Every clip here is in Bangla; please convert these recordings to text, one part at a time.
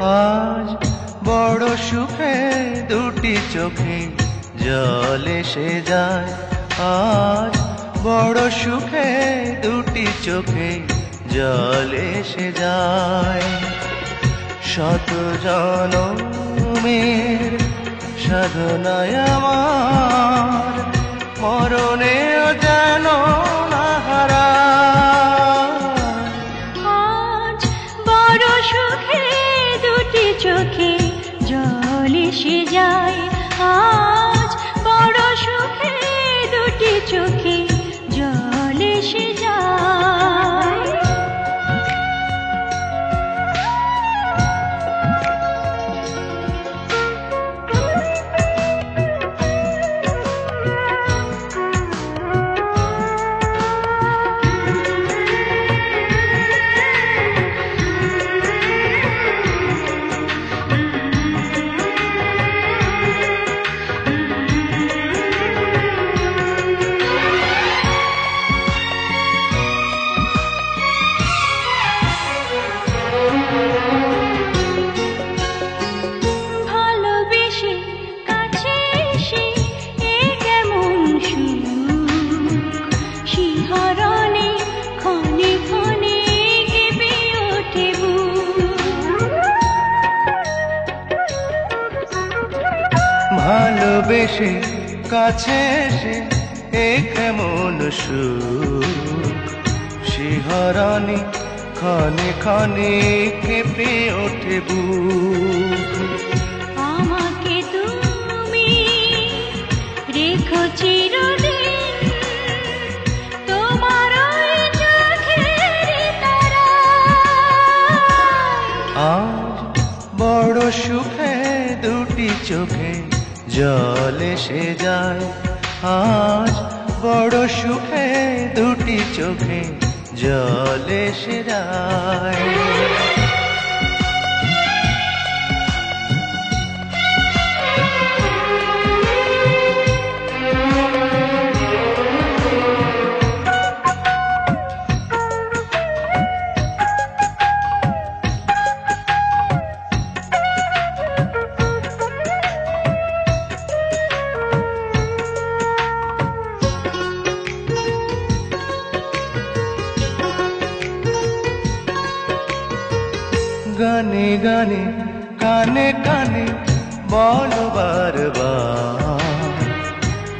আজ বড় সুখে দুটি চোখে জল এসে যায়। আজ বড় সুখে দুটি চোখে জল এসে যায়। শত জনমের সাধনায় আমার মরণেও যেন না হারায়। আজ বড় সুখে দুটি চোখে জল এসে যায়। আজ বড় সুখে দুটি চোখে জল এসে যায়। ভালোবেসে কাছে এসে এ কেমন সুখ, শিহরণে ক্ষণে ক্ষণে কেঁপে ওঠে বুক। আমাকে তুমি রেখো চিরদিন তোমার ওই চোখের তারায়। আজ বড় সুখে দুটি চোখে জল এসে যায়। আজ বড় সুখে দুটি চোখে জল এসে যায়। গানে গানে কানে কানে বলো বারবার,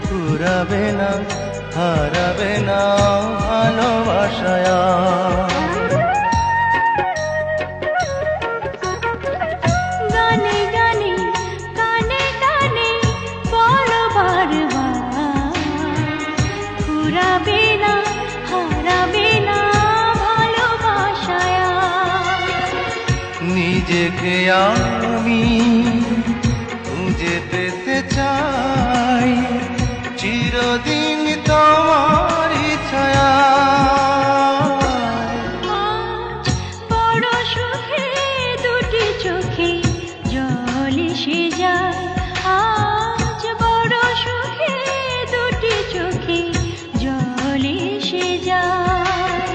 ফুরাবে না হারাবে না ভালোবাসায়। গানে গানে কানে কানে বলো বারবার, ফুরাবে না হারাবে না ভালোবাসায়। নিজেকে আমি খুঁজে পেতে চাই চিরদিন তোমারই ছায়ায়। আজ বড় সুখে দুটি চোখে জল এসে যায়। আজ বড় সুখে দুটি চোখে জল এসে যায়।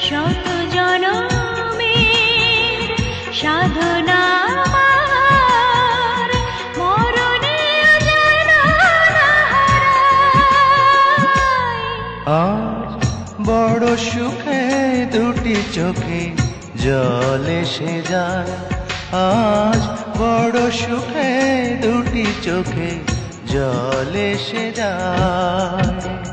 শত জনমের সাধনা আমার মরণেও যেন না হারায়। আজ বড় সুখে দুটি চোখে জল এসে যায়। আজ বড় সুখে দুটি চোখে জল এসে যায়।